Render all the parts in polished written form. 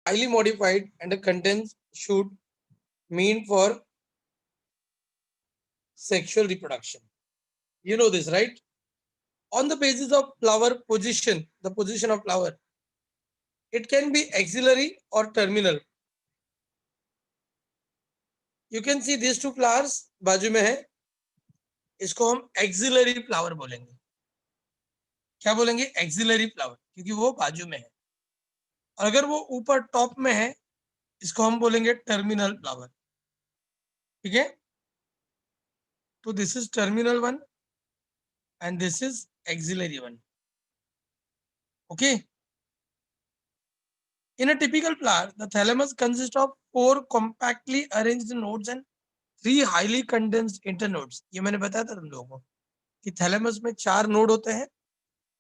highly modified and a content should mean for sexual reproduction. You know this, right? On the basis of flower position, the position of flower, it can be axillary or terminal. You can see these two flowers बाजू में है, इसको हम axillary flower बोलेंगे. क्या बोलेंगे? Axillary flower, क्योंकि वो बाजू में है. और अगर वो ऊपर टॉप में है, इसको हम बोलेंगे टर्मिनल फ्लावर. ठीक है? तो this is terminal one and this is axillary one. Okay. In a typical flower, the thalamus consists of 4 compactly arranged nodes and 3 highly condensed internodes. ये मैंने बताया था तुम लोगों को कि थैलेमस में 4 नोड होते हैं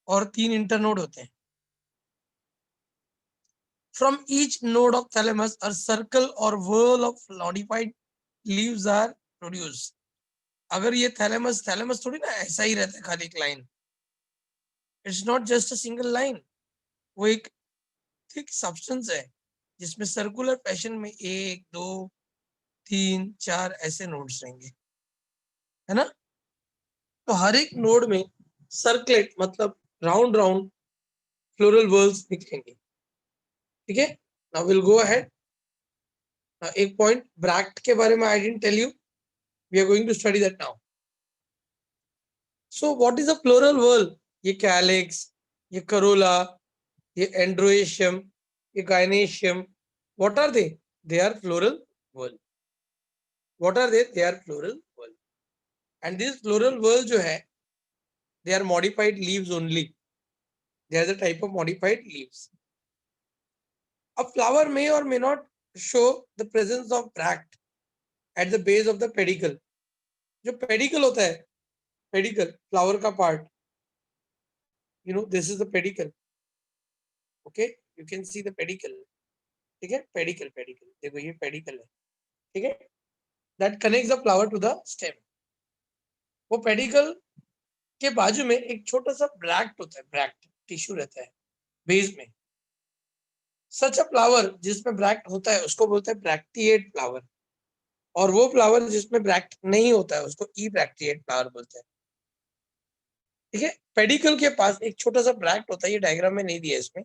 और 3 इंटरनोड होते हैं. From each node of thalamus, a circle or whorl of modified leaves are produced. अगर ये थैलेमस थैलेमस थोड़ी ना ऐसा ही रहता है खाली एक line. It's not just a single line. वो एक थिक सब्सटेंस है जिसमें सर्कुलर फैशन में 1 2 3 4 ऐसे नोड्स रहेंगे, है ना? तो हर एक नोड में सर्कलेट मतलब राउंड राउंड फ्लोरल वर्ल्स दिखेंगे. ठीक है? Now will go ahead. एक पॉइंट ब्रैक्ट के बारे में I didn't tell you, we are going to study that now. So what is a floral whorl? ये कैलिक्स, ये करोला, ये एंड्रोएशियम, ये gynoecium, what are they? They are floral whorl. What are they? They are floral whorl. And this floral whorl जो है, they are modified leaves only. They are the type of modified leaves. A flower may or may not show the presence of bract at the base of the pedicle. जो pedicle होता है, pedicle, flower का part, you know, this is the pedicle. Okay, you can see the pedicle. ठीक है? Pedicle, pedicle. देखो ये pedicle है. ठीक है? That connects the flower to the stem. वो pedicle के बाजू में एक छोटा सा ब्रैक्ट होता है, ब्रैक्ट टिश्यू रहता है बेस में. सच अ फ्लावर जिसमें ब्रैक्ट होता है उसको बोलते हैं ब्रैक्टिएट फ्लावर, और वो फ्लावर जिसमें ब्रैक्ट नहीं होता है उसको ई ब्रैक्टिएट फ्लावर बोलते हैं. ठीक है? पेडिकल के पास एक छोटा सा ब्रैक्ट होता है, ये डायग्राम में नहीं दिया इसमें.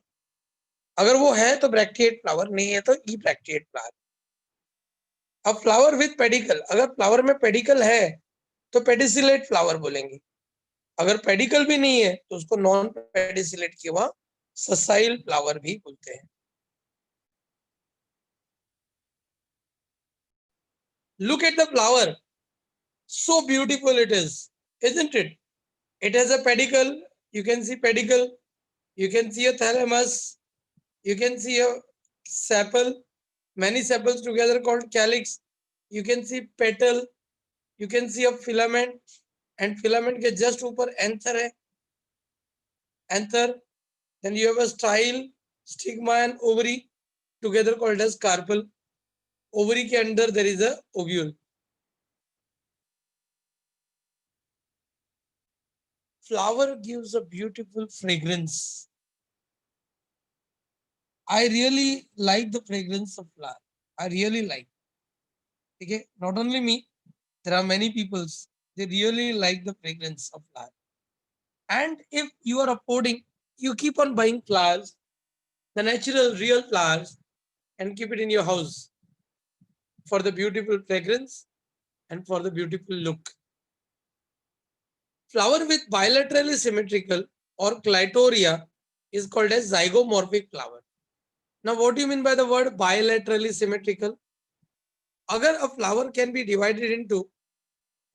अगर वो है तो ब्रैक्टिएट फ्लावर, नहीं है तो ई ब्रैक्टिएट फ्लावर. अब फ्लावर विद पेडिकल, अगर फ्लावर में पेडिकल है तो पेडिसिलेट फ्लावर बोलेंगे. अगर पेडिकल भी नहीं है तो उसको नॉन पेडिसिलेट के वहां ससाइल फ्लावर भी बोलते हैं. Look at the flower, so beautiful it is, isn't it? It has a pedicle, you can see pedicle, you can see a thalamus, you can see a sepal, many sepals together called calyx, you can see petal, you can see a filament, and filament के just ऊपर anther है, anther. Then you have a style, stigma and ovary together called as carpel. Ovary के अंदर there is a ovule. Flower gives a beautiful fragrance. I really like the fragrance of flower. I really like. Okay, not only me, there are many people. They really like the fragrance of flower. And if you are affording, you keep on buying flowers, the natural, real flowers, and keep it in your house for the beautiful fragrance and for the beautiful look. Flower with bilaterally symmetrical or clitoria is called as zygomorphic flower. Now, what do you mean by the word bilaterally symmetrical? अगर a flower can be divided into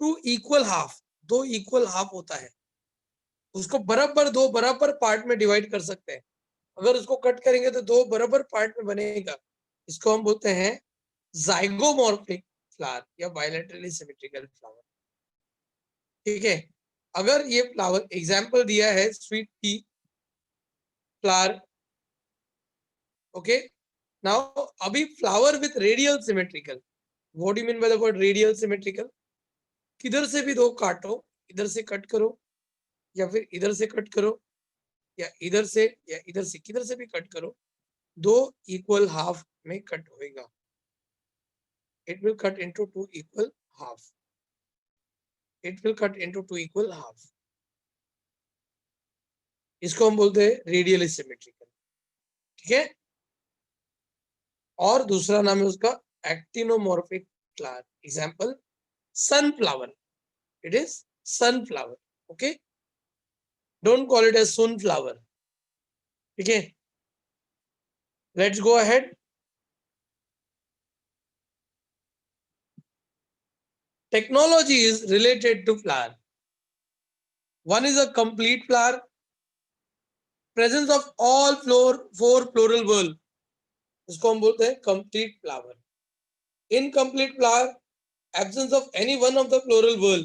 two equal half, दो equal half होता है, उसको बराबर दो बराबर part में divide कर सकते हैं. अगर उसको कट करेंगे तो दो बराबर पार्ट में बनेगा. इसको हम बोलते हैं जाइगोमॉर्फिक फ्लावर या बायलैटरली सिमेट्रिकल फ्लावर. ठीक है? अगर ये फ्लावर एग्जांपल दिया है sweet pea flower. Okay, now अभी flower with radial symmetrical. What do you mean by the word radial symmetrical? किधर से भी दो काटो, इधर से कट करो या फिर इधर से कट करो या इधर से किधर से भी कट करो, दो इक्वल हाफ में कट होएगा. It will cut into two equal half. It will cut into two equal half. इसको हम बोलते हैं रेडियली सिमेट्रिकल. ठीक है. और दूसरा नाम है उसका actinomorphic flower. Example sunflower. It is sunflower. Okay, don't call it as sunflower. ठीक है. Let's go ahead. Technology is related to flower. One is a complete flower, presence of all four floral whorl. इसको हम बोलते हैं complete flower. Incomplete flower, absence of any one of the floral whorl.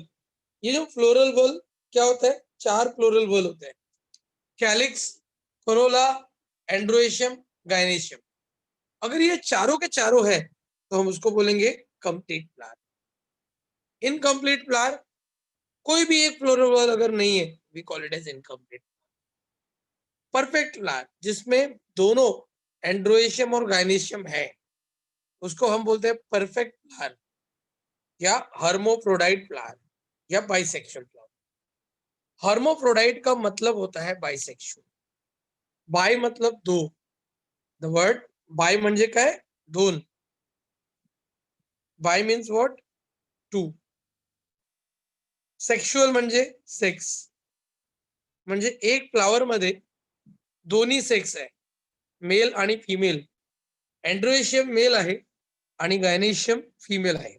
ये जो floral whorl क्या होता है? 4 floral whorl होते हैं. Calyx, corolla, androecium, gynoecium. अगर ये चारों के चारों है तो हम उसको बोलेंगे complete flower. Incomplete flower, कोई भी एक फ्लोरल whorl अगर नहीं है, we call it as incomplete. Perfect flower, जिसमें दोनों एंड्रोएशियम और गाइनेशियम है, उसको हम बोलते हैं परफेक्ट फ्लावर या हर्मोफ्रोडाइट फ्लावर या बाइसेक्सुअल फ्लावर. हर्मोफ्रोडाइट का मतलब होता है बाइसेक्सुअल. बाय मतलब दो. द वर्ड बाय म्हणजे काय? दोन. Bi means what? Two. Sexual म्हणजे सेक्स. म्हणजे एक फ्लावर मध्ये दोन्ही सेक्स आहे, मेल आणि फिमेल. एंड्रोएशियम मेल आहे आणि गायनेशियम फीमेल आहे.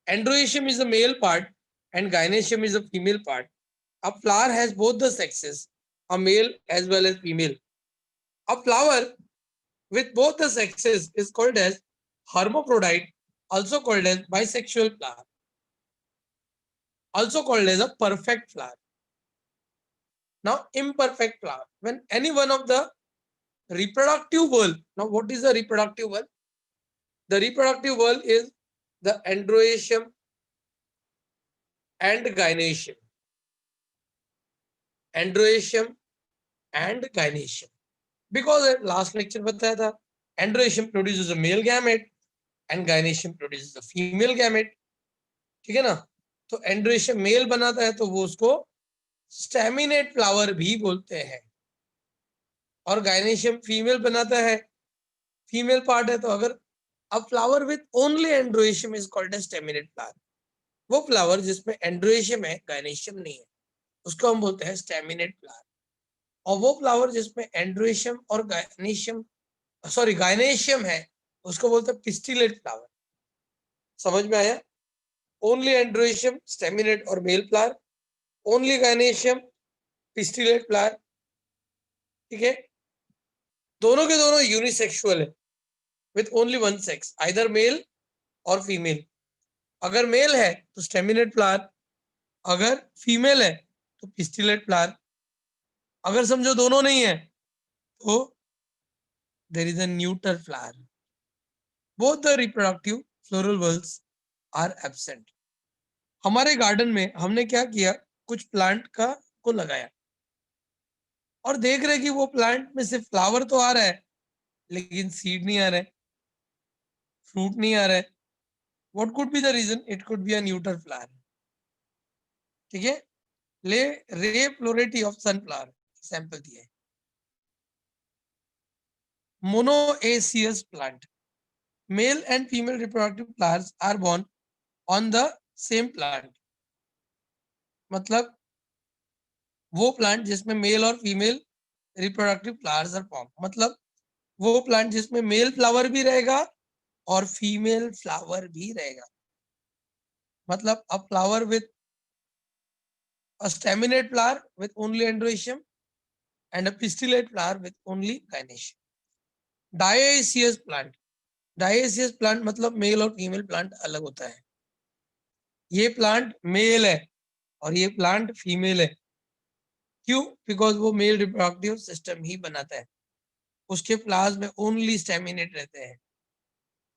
Androecium is the male part and gynoecium is the female part. A flower has both the sexes, a male as well as female. A flower with both the sexes is called as hermaphrodite, also called as bisexual flower, also called as a perfect flower. Now, imperfect flower, when any one of the reproductive whorl. Now, what is the reproductive whorl? The reproductive whorl is the androecium and gynoecium. Androecium and gynoecium. Because last lecture बताया था, androecium produces a male gamete and gynoecium produces a female gamete. ठीक है ना. तो androecium mail बनाता है तो वो उसको स्टेमिनेट फ्लावर भी बोलते हैं, और gynoecium फीमेल बनाता है, फीमेल पार्ट है. तो अगर अब flower with only androecium is called as staminate flower. वो फ्लावर जिसमें एंड्रोएशियम है, गायनेशियम नहीं है, उसको हम बोलते हैं स्टेमिनेट फ्लावर. और वो फ्लावर जिसमें एंड्रोएशियम और गायनेशियम गायनेशियम है, उसको बोलते हैं पिस्टिलेट फ्लावर. समझ में आया? ओनली एंड्रोएशियम स्टेमिनेट और male flower, only gynoecium pistillate flower. ठीक है. दोनों के दोनों यूनिसेक्सुअल है with only one sex, either male और फीमेल. अगर मेल है तो स्टेमिनेट फ्लावर, अगर फीमेल है तो पिस्टिलेट फ्लावर. अगर समझो दोनों नहीं है तो there is a neuter flower. Both the reproductive floral whorls are absent. हमारे गार्डन में हमने क्या किया, कुछ प्लांट का को लगाया और देख रहे कि वो प्लांट में से फ्लावर तो आ रहा है लेकिन सीड नहीं आ रहा है, फ्रूट नहीं आ रहा है. What could be the reason? It could be a neuter flower. ठीक है. ले रे फ्लोरेटी ऑफ सनफ्लावर सैंपल दिया है. Monoecious plant, male and female reproductive flowers are borne on the same plant. मतलब वो प्लांट जिसमें मेल और female reproductive flowers are form. मतलब वो प्लांट जिसमें मेल फ्लावर भी रहेगा और फीमेल फ्लावर भी रहेगा. मतलब अ flower with a staminate flower with only androecium and a pistillate flower with only gynoecium. Dioecious plant, dioecious plant मतलब मेल और फीमेल प्लांट अलग होता है. ये प्लांट मेल है और ये प्लांट फीमेल है. क्यों? बिकॉज वो मेल रिप्रोडक्टिव सिस्टम ही बनाता है. उसके फ्लावर्स में ओनली स्टेमिनेट रहते हैं,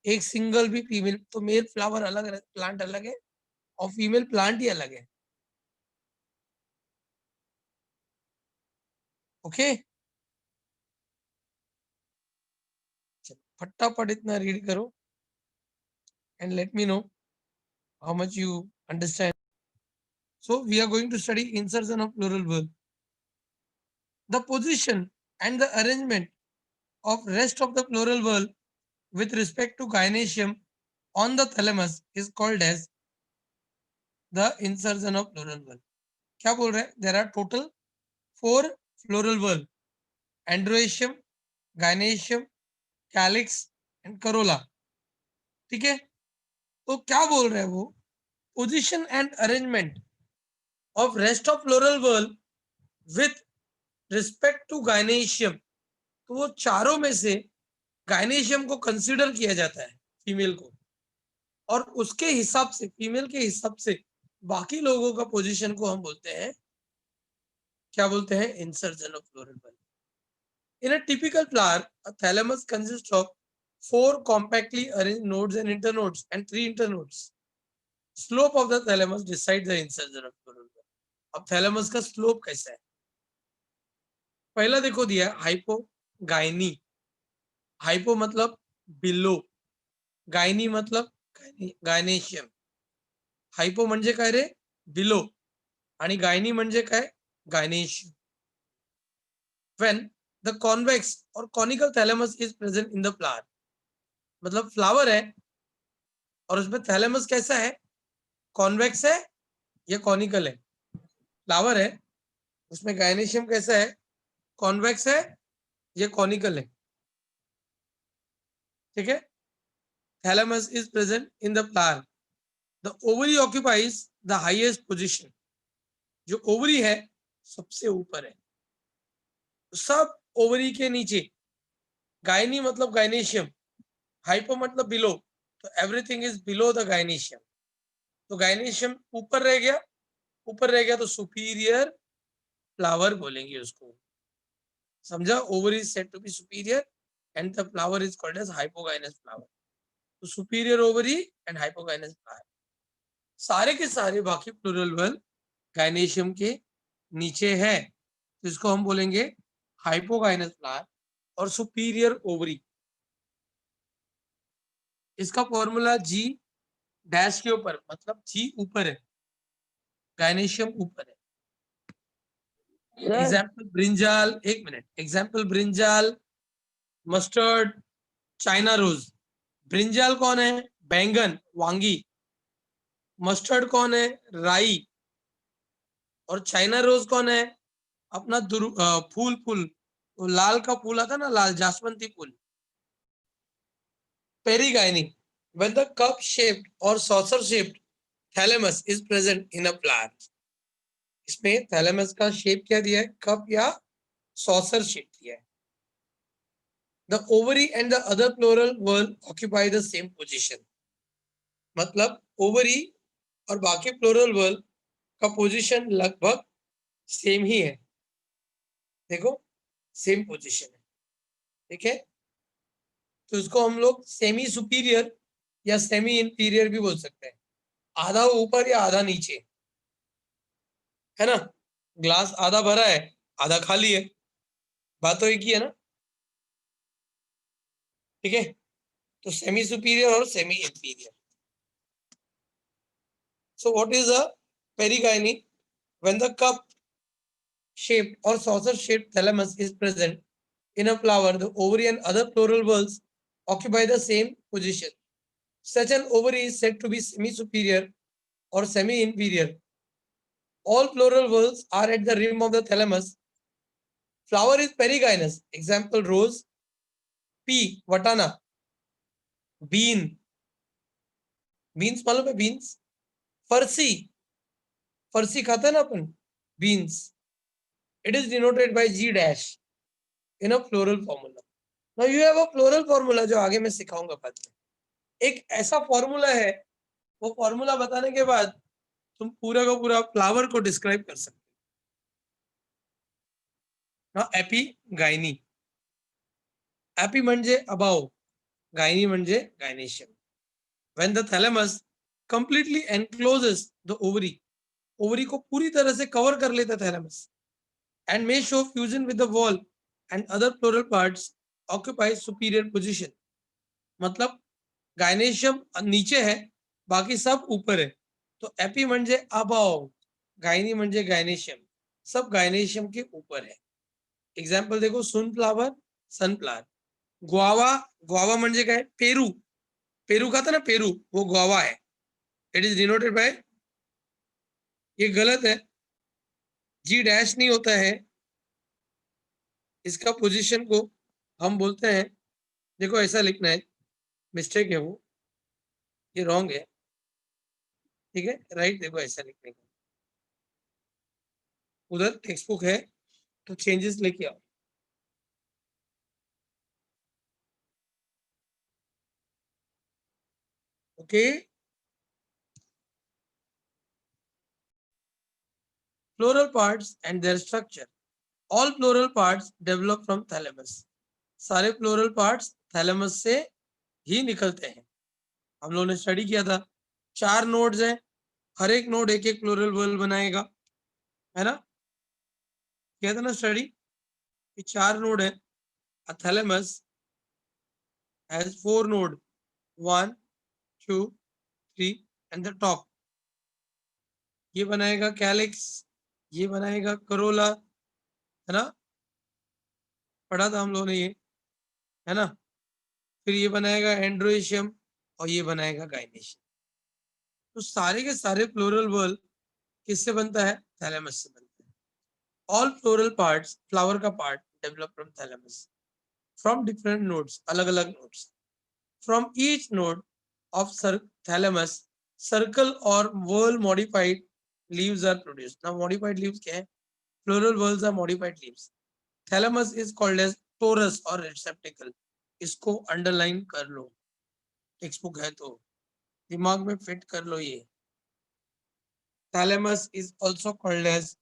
एक सिंगल भी फीमेल. तो मेल फ्लावर अलग, प्लांट अलग है और फीमेल प्लांट ही अलग है. ओके. फटाफट इतना रीड करो and let me know how much you understand. So we are going to study insertion of plural verb. The position and the arrangement of rest of the plural verb with respect to gynaecium on the thalamus is called as the insertion of plural verb. क्या बोल रहे हैं? There are total 4 plural verb: androecium, gynaecium, calyx and corolla. ठीक है? तो क्या बोल रहे हैं वो? Position and arrangement of rest of plural verb with respect to gynaecium. तो वो चारों में से गायनेशियम को कंसीडर किया जाता है फीमेल को, और उसके हिसाब से, फीमेल के हिसाब से बाकी लोगों का पोजीशन को हम बोलते हैं, क्या बोलते हैं? Insertion of floral bulb. In a typical flower, a thalamus consist of 4 compactly arranged nodes and internodes and 3 internodes. Slope of the thalamus decides the insertion of floral bulb. अब थैलेमस का slope कैसा है? पहला देखो दिया hypo gynae. Hypo मतलब below, gynae मतलब gynoecium. Hypo म्हणजे काय रे? बिलो. आणि गायनी म्हणजे काय? गायनेशियम. व्हेन द कॉन्वेक्स और conical thalamus is present in the flower, मतलब फ्लावर है और उसमें थैलेमस कैसा है? कॉन्वेक्स है या कॉनिकल है? फ्लावर है, उसमें गायनेशियम कैसा है? कॉन्वेक्स है या कॉनिकल है? ठीक है? Thalamus is present in the flower. The ovary occupies the highest position. जो ओवरी है सबसे ऊपर है, सब ओवरी के नीचे. गायनी मतलब गायनेशियम, हाइपो मतलब बिलो, तो everything is below the gynoecium. तो गायनेशियम ऊपर रह गया, ऊपर रह गया तो सुपीरियर फ्लावर बोलेंगे उसको. समझा? Ovary is said to be superior and the flower is called as hypogynous flower. तो superior ovary and hypogynous flower. सारे के सारे बाकी प्लूरल वर्ब गायनेशियम के नीचे है, तो इसको हम बोलेंगे हाइपोगाइनस फ्लावर और सुपीरियर ओवरी. इसका फॉर्मूला जी डैश के ऊपर, मतलब जी ऊपर है, गायनेशियम ऊपर है. एग्जाम्पल ब्रिंजाल, एक मिनट. Example brinjal, mustard, China rose. Brinjal कौन है? बैंगन, वांगी. मस्टर्ड कौन है? राई. और चाइना रोज कौन है? अपना फूल, फूल तो लाल का फूल आता ना, लाल जासवंती फूल. पेरीगाइनी. When the cup shaped or saucer shaped thalamus is present in a flower. इसमें थैलेमस का शेप क्या दिया है? कप या सॉसर शेप दिया है. The ovary and the other plural will occupy the same position. मतलब ओवरी और बाकी प्लोरल वर्ब का पोजीशन लगभग सेम ही है. देखो, सेम पोजीशन है. ठीक है? तो इसको हम लोग सेमी सुपीरियर या सेमी इंफीरियर भी बोल सकते हैं. आधा ऊपर या आधा नीचे, है ना? ग्लास आधा भरा है, आधा खाली है, बात तो एक ही है ना. ठीक है? तो सेमी सुपीरियर और semi inferior. So what is a perigyny? When the cup shaped or saucer shaped thalamus is present in a flower, the ovary and other plural whorls occupy the same position. Such an ovary is said to be semi-superior or semi-inferior. All plural whorls are at the rim of the thalamus. Flower is perigynous. Example rose, pea, watana, bean. Beans मालूम है? Beans. फरसी, फरसी खाता है ना अपन, beans. It is denoted by G dash in a plural formula. Now you have a plural formula जो आगे मैं सिखाऊंगा बाद में. एक ऐसा फॉर्मूला है, वो फॉर्मूला बताने के बाद तुम पूरा का पूरा फ्लावर को डिस्क्राइब कर सकते हो. AP gynae. एपी म्हणजे अबाव, गायनी म्हणजे gynoecium. When the thalamus completely encloses the ovary, ovary को पूरी तरह से कवर कर लेता thalamus, and may show fusion with the wall and other pleural parts, occupies superior position. मतलब गायनेशियम नीचे है, बाकी सब ऊपर है. तो एपी म्हणजे अबाव, गायनी म्हणजे गायनेशियम, सब गायनेशियम के ऊपर है. एग्जाम्पल देखो, सनफ्लावर, सनफ्लावर. ग्वावा, ग्वावा म्हणजे काय, पेरू, पेरू खाता ना पेरू, वो ग्वावा है. इट इज डिनोटेड बाय, ये गलत है, जी डैश नहीं होता है, इसका पोजीशन को हम बोलते हैं, देखो ऐसा लिखना है, मिस्टेक है वो, ये रॉन्ग है, ठीक है, राइट, देखो ऐसा लिखने का, उधर टेक्स्ट बुक है तो चेंजेस लेके आओ. Okay. Floral parts and there structure. All floral parts develop from thalamus. सारे फ्लोरल पार्ट्स थैलेमस से ही निकलते हैं. हम लोगों ने स्टडी किया था, 4 नोड्स हैं, हर एक नोड एक एक फ्लोरल बॉल बनाएगा, है ना, किया था ना स्टडी, ये 4 नोड है. A thalamus has 4 node, 1, 2, 3 and the top. ये बनाएगा कैलिक्स, ये बनाएगा करोला, है ना, पढ़ा था हम लोगों ने ये, है ना. फिर ये बनाएगा एंड्रोइशियम और ये बनाएगा गाइनेशियम. तो सारे के सारे फ्लोरल बॉल किससे बनता है, थैलेमस से बनता है. ऑल फ्लोरल पार्ट्स, फ्लावर का part develop from thalamus, from different nodes, अलग अलग nodes. From each node of thalamus circle or whorl modified leaves are produced. Now modified leaves क्या है, floral whorls are modified leaves. Thalamus is called as torus or receptacle. इसको underline कर लो, text book है तो दिमाग में fit कर लो ये. Thalamus is also called as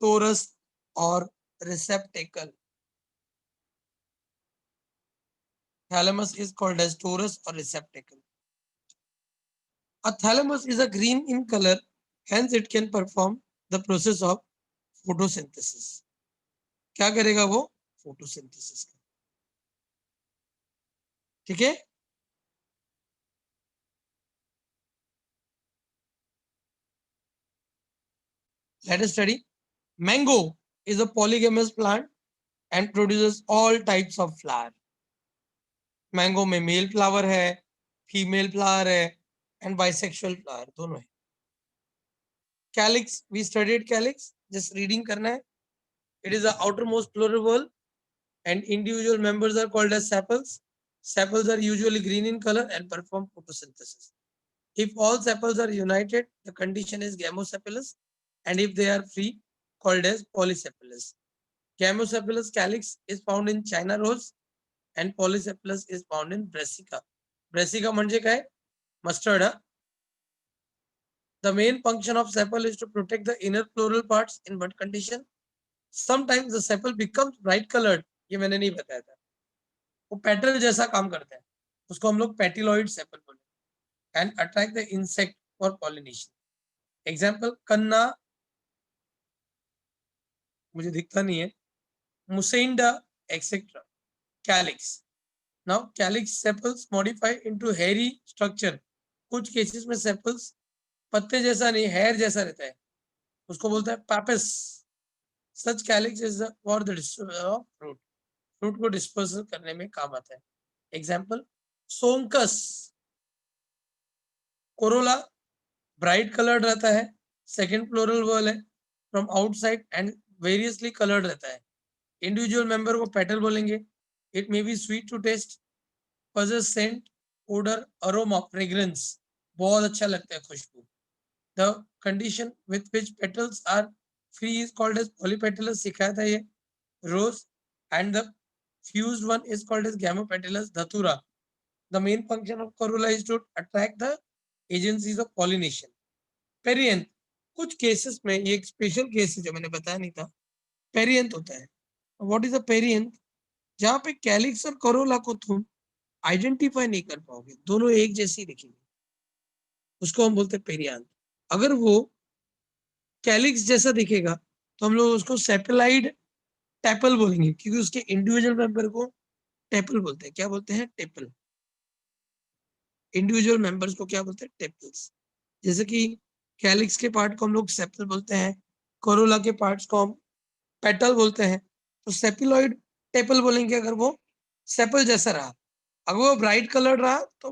torus और receptacle. Thalamus is called as torus or receptacle. A thalamus is a green in color, hence it can perform the process of photosynthesis. क्या करेगा वो, photosynthesis. ठीक है. Let us study. Mango is a polygamous plant and produces all types of flower. Mango में male flower है, female flower है and bisexual flower दोनों है. Calyx, we studied calyx, just reading करना है. It is the outermost floral whorl and individual members are called as sepals. Sepals are usually green in color and perform photosynthesis. If all sepals are united, the condition is gamosepalous, and if they are free, called as polysepalous. Gamosepalous calyx is found in China rose and polysepalous is found in brassica. Brassica म्हणजे काय, mustard. The main function of sepal is to protect the inner floral parts in bud condition. Sometimes the sepal becomes bright colored. ये मैंने नहीं बताया था, वो petal जैसा काम करता है, उसको हम लोग पेटिलॉइड सेपल बोलते हैं. And attract the insect for pollination. Example canna, मुझे दिखता नहीं है, mussaenda etcetera. Calyx. Now calyx sepals modify into hairy structure. कुछ केसेस में सेपल्स पत्ते जैसा नहीं, हेयर जैसा रहता है, उसको बोलते हैं pappus. Such calyx is for the distribution of fruit, fruit को डिस्पर्सल करने में काम आता है. Example sonchus. Corolla bright coloured रहता है, सेकेंड फ्लोरल बॉल है, from outside and variously coloured रहता है. इंडिविजुअल मेंबर को पेटल बोलेंगे. It may be sweet to taste, possess scent, odour, aroma, fragrance, बहुत अच्छा लगता है खुशबू. The condition with which petals are free is called as polypetalous, सिखाया था ये, rose. And the fused one is called as gamopetalous, datura. The main function of corolla is to attract the agencies of pollination. Perianth, कुछ cases में ये एक special case है जो मैंने बताया नहीं था, पेरियंथ होता है. व्हाट इज अ पेरियंथ, जहां पे कैलिक्स और कोरोला को तुम आइडेंटिफाई नहीं कर पाओगे, दोनों एक जैसी दिखेंगे, उसको हम बोलते हैं पेरियंथ. अगर वो कैलिक्स जैसा दिखेगा तो हम लोग उसको सेपेलाइड टेपल बोलेंगे, क्योंकि उसके इंडिविजुअल मेंबर को टेपल बोलते हैं. क्या बोलते हैं, टेपल. इंडिविजुअल मेंबर्स को क्या बोलते हैं? टेपल्स। जैसे कि कैलिक्स के पार्ट को हम लोग सेपल बोलते हैं, कोरोला के पार्ट्स को हम पेटल बोलते हैं। तो सेपिलॉइड टेपल बोलेंगे अगर वो सेपल जैसा रहा। अगर वो ब्राइट कलर रहा तो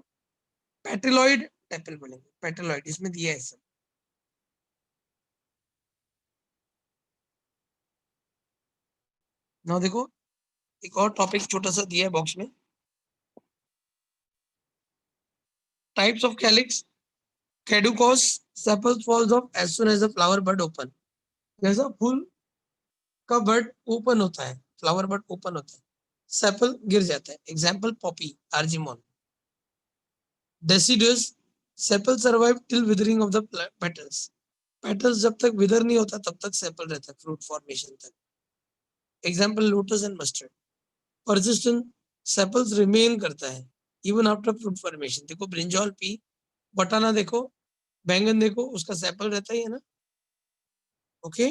पेटिलॉइड टेपल बोलेंगे। पेटिलॉइड इसमें दिया है सब। ना देखो, एक और टॉपिक छोटा सा दिया है बॉक्स में। Types of calyx, caducous, sepal falls off as soon as the flower bud open. जैसा फूल का बड ओपन होता है, फ्लावर बड ओपन होता है, सेपल गिर जाता है। Example Poppy, argemone. Deciduous, sepal survive till withering of the petals. Petals जब तक विदर नहीं होता तब तक सेपल रहता है, फ्रूट फॉर्मेशन तक। Example lotus and mustard. Persistent, sepals remain करता है इवन आफ्टर फ्रूट फॉर्मेशन। देखो ब्रिंजॉल पी, बटाना देखो, बैंगन देखो, उसका सेपल रहता ही है ना। ओके